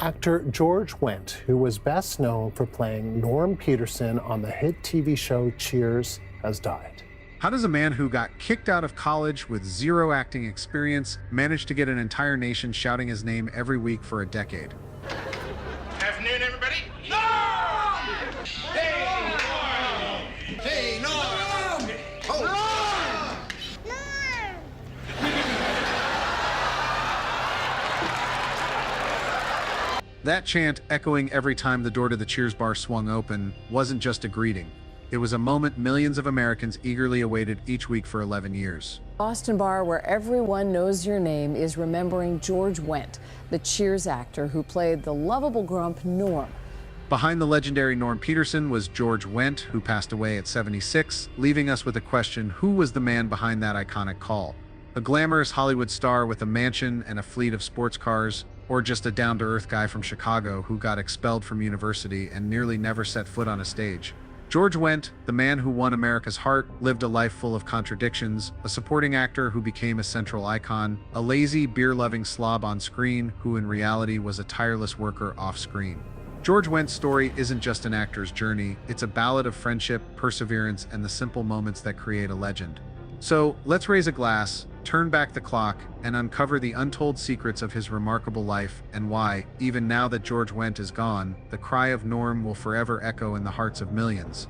Actor George Wendt, who was best known for playing Norm Peterson on the hit TV show Cheers, has died. How does a man who got kicked out of college with zero acting experience manage to get an entire nation shouting his name every week for a decade? Afternoon, everybody. Norm! Hey, Norm! Hey, Norm! Oh. That chant, echoing every time the door to the Cheers bar swung open, wasn't just a greeting. It was a moment millions of Americans eagerly awaited each week for 11 years. Boston bar where everyone knows your name is remembering George Wendt, the Cheers actor who played the lovable grump Norm. Behind the legendary Norm Peterson was George Wendt, who passed away at 76, leaving us with a question: who was the man behind that iconic call? A glamorous Hollywood star with a mansion and a fleet of sports cars, or just a down-to-earth guy from Chicago who got expelled from university and nearly never set foot on a stage? George Wendt, the man who won America's heart, lived a life full of contradictions, a supporting actor who became a central icon, a lazy, beer-loving slob on screen who in reality was a tireless worker off-screen. George Wendt's story isn't just an actor's journey, it's a ballad of friendship, perseverance, and the simple moments that create a legend. So, let's raise a glass, turn back the clock, and uncover the untold secrets of his remarkable life and why, even now that George Wendt is gone, the cry of Norm will forever echo in the hearts of millions.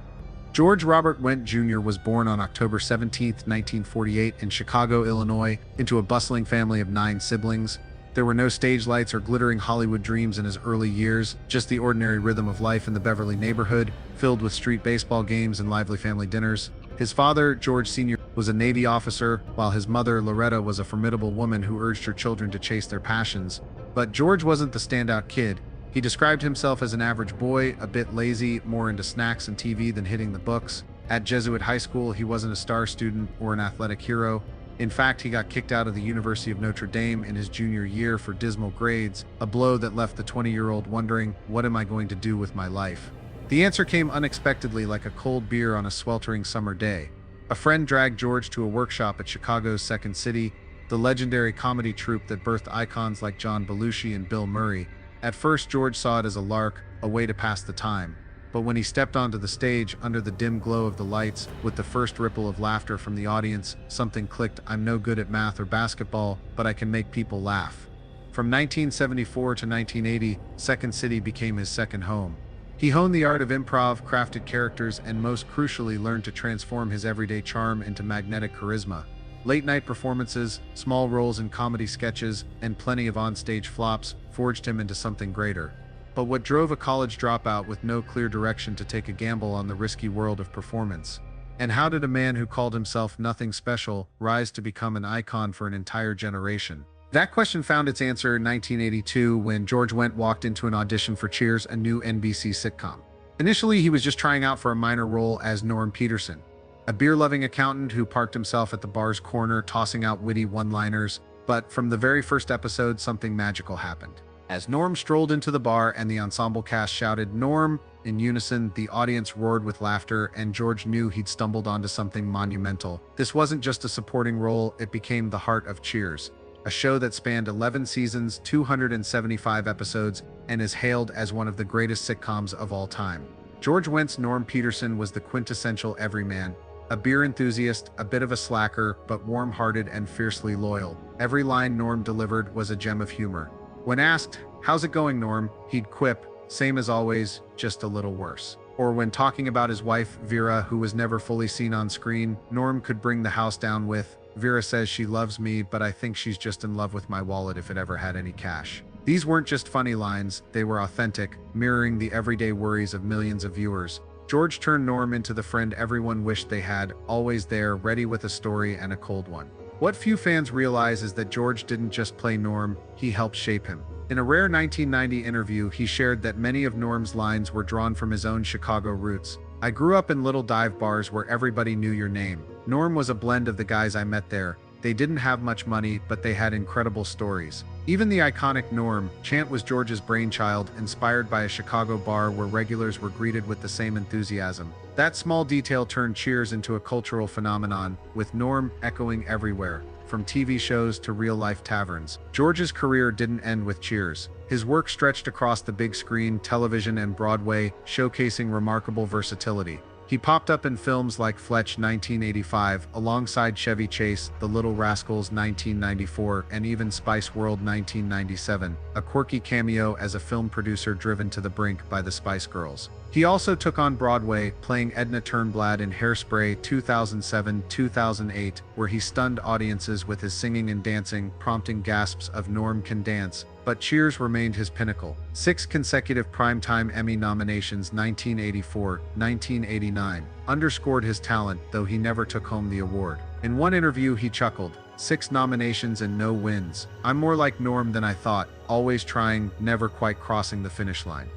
George Robert Wendt Jr. was born on October 17, 1948 in Chicago, Illinois, into a bustling family of 9 siblings. There were no stage lights or glittering Hollywood dreams in his early years, just the ordinary rhythm of life in the Beverly neighborhood, filled with street baseball games and lively family dinners. His father, George Sr., was a Navy officer, while his mother, Loretta, was a formidable woman who urged her children to chase their passions. But George wasn't the standout kid. He described himself as an average boy, a bit lazy, more into snacks and TV than hitting the books. At Jesuit High School, he wasn't a star student or an athletic hero. In fact, he got kicked out of the University of Notre Dame in his junior year for dismal grades, a blow that left the 20-year-old wondering, what am I going to do with my life? The answer came unexpectedly, like a cold beer on a sweltering summer day. A friend dragged George to a workshop at Chicago's Second City, the legendary comedy troupe that birthed icons like John Belushi and Bill Murray. At first, George saw it as a lark, a way to pass the time. But when he stepped onto the stage, under the dim glow of the lights, with the first ripple of laughter from the audience, something clicked. I'm no good at math or basketball, but I can make people laugh. From 1974 to 1980, Second City became his second home. He honed the art of improv, crafted characters, and most crucially learned to transform his everyday charm into magnetic charisma. Late-night performances, small roles in comedy sketches, and plenty of on-stage flops forged him into something greater. But what drove a college dropout with no clear direction to take a gamble on the risky world of performance? And how did a man who called himself nothing special rise to become an icon for an entire generation? That question found its answer in 1982 when George Wendt walked into an audition for Cheers, a new NBC sitcom. Initially, he was just trying out for a minor role as Norm Peterson, a beer-loving accountant who parked himself at the bar's corner tossing out witty one-liners. But from the very first episode, something magical happened. As Norm strolled into the bar and the ensemble cast shouted, "Norm!" in unison, the audience roared with laughter, and George knew he'd stumbled onto something monumental. This wasn't just a supporting role, it became the heart of Cheers, a show that spanned 11 seasons, 275 episodes, and is hailed as one of the greatest sitcoms of all time. George Wendt's Norm Peterson was the quintessential everyman, a beer enthusiast, a bit of a slacker, but warm-hearted and fiercely loyal. Every line Norm delivered was a gem of humor. When asked, "How's it going, Norm?" he'd quip, "Same as always, just a little worse." Or when talking about his wife, Vera, who was never fully seen on screen, Norm could bring the house down with, "Vera says she loves me, but I think she's just in love with my wallet if it ever had any cash." These weren't just funny lines, they were authentic, mirroring the everyday worries of millions of viewers. George turned Norm into the friend everyone wished they had, always there, ready with a story and a cold one. What few fans realize is that George didn't just play Norm, he helped shape him. In a rare 1990 interview, he shared that many of Norm's lines were drawn from his own Chicago roots. "I grew up in little dive bars where everybody knew your name. Norm was a blend of the guys I met there. They didn't have much money, but they had incredible stories." Even the iconic Norm chant was George's brainchild, inspired by a Chicago bar where regulars were greeted with the same enthusiasm. That small detail turned Cheers into a cultural phenomenon, with Norm echoing everywhere. from TV shows to real-life taverns. George's career didn't end with Cheers. His work stretched across the big screen, television, and Broadway, showcasing remarkable versatility. He popped up in films like Fletch 1985, alongside Chevy Chase, The Little Rascals 1994, and even Spice World 1997, a quirky cameo as a film producer driven to the brink by the Spice Girls. He also took on Broadway, playing Edna Turnblad in Hairspray 2007-2008, where he stunned audiences with his singing and dancing, prompting gasps of "Norm can dance." But Cheers remained his pinnacle. 6 consecutive Primetime Emmy nominations 1984, 1989, underscored his talent, though he never took home the award. In one interview he chuckled, "6 nominations and no wins. I'm more like Norm than I thought, always trying, never quite crossing the finish line."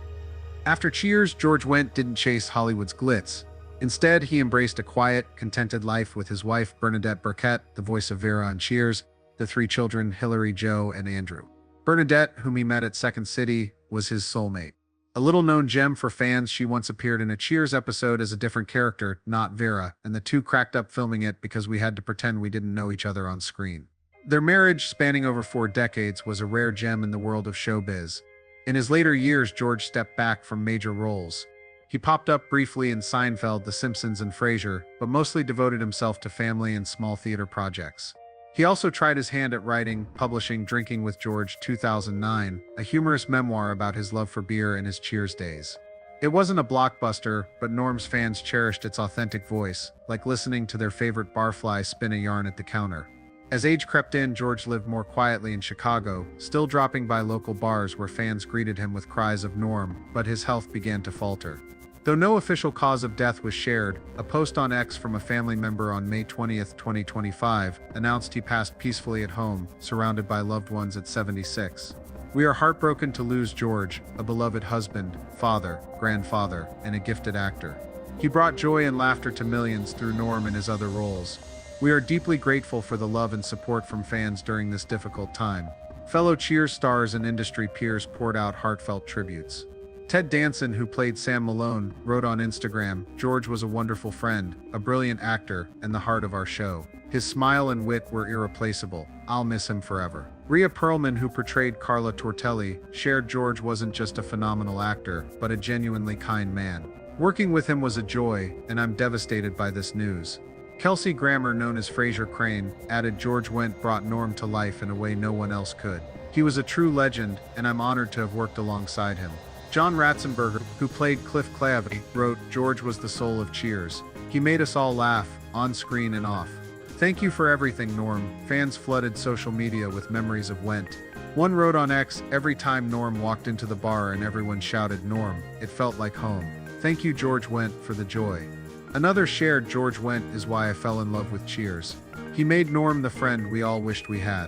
After Cheers, George Wendt didn't chase Hollywood's glitz. Instead, he embraced a quiet, contented life with his wife Bernadette Burkett, the voice of Vera on Cheers, the 3 children Hillary, Joe, and Andrew. Bernadette, whom he met at Second City, was his soulmate. A little-known gem for fans, she once appeared in a Cheers episode as a different character, not Vera, and the two cracked up filming it because we had to pretend we didn't know each other on screen. Their marriage, spanning over 4 decades, was a rare gem in the world of showbiz. In his later years, George stepped back from major roles. He popped up briefly in Seinfeld, The Simpsons, and Frasier, but mostly devoted himself to family and small theater projects. He also tried his hand at writing, publishing Drinking with George 2009, a humorous memoir about his love for beer and his Cheers days. It wasn't a blockbuster, but Norm's fans cherished its authentic voice, like listening to their favorite barfly spin a yarn at the counter. As age crept in, George lived more quietly in Chicago, still dropping by local bars where fans greeted him with cries of "Norm," but his health began to falter. Though no official cause of death was shared, a post on X from a family member on May 20, 2025, announced he passed peacefully at home, surrounded by loved ones at 76. "We are heartbroken to lose George, a beloved husband, father, grandfather, and a gifted actor. He brought joy and laughter to millions through Norm and his other roles. We are deeply grateful for the love and support from fans during this difficult time." Fellow Cheers stars and industry peers poured out heartfelt tributes. Ted Danson, who played Sam Malone, wrote on Instagram, "George was a wonderful friend, a brilliant actor, and the heart of our show. His smile and wit were irreplaceable. I'll miss him forever." Rhea Perlman, who portrayed Carla Tortelli, shared George wasn't just a phenomenal actor, but a genuinely kind man. "Working with him was a joy, and I'm devastated by this news." Kelsey Grammer, known as Frasier Crane, added, "George Wendt brought Norm to life in a way no one else could. He was a true legend, and I'm honored to have worked alongside him." John Ratzenberger, who played Cliff Clavey, wrote, "George was the soul of Cheers. He made us all laugh, on screen and off. Thank you for everything, Norm." Fans flooded social media with memories of Wendt. One wrote on X, "Every time Norm walked into the bar and everyone shouted 'Norm,' it felt like home. Thank you, George Wendt, for the joy." Another shared, "George Wendt is why I fell in love with Cheers. He made Norm the friend we all wished we had."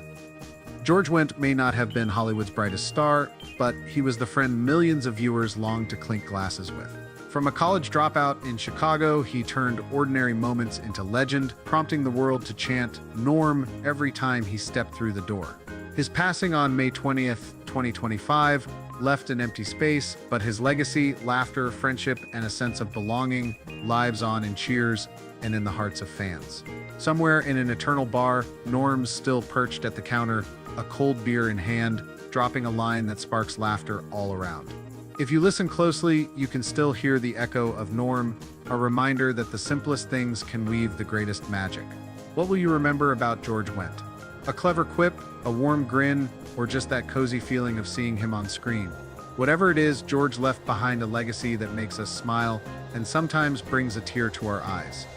George Wendt may not have been Hollywood's brightest star, but he was the friend millions of viewers longed to clink glasses with. From a college dropout in Chicago, he turned ordinary moments into legend, prompting the world to chant "Norm" every time he stepped through the door. His passing on May 20th, 2025, left an empty space, but his legacy, laughter, friendship, and a sense of belonging lives on in Cheers and in the hearts of fans. Somewhere in an eternal bar, Norm's still perched at the counter, a cold beer in hand, dropping a line that sparks laughter all around. If you listen closely, you can still hear the echo of Norm, a reminder that the simplest things can weave the greatest magic. What will you remember about George Wendt? A clever quip, a warm grin, or just that cozy feeling of seeing him on screen? Whatever it is, George left behind a legacy that makes us smile and sometimes brings a tear to our eyes.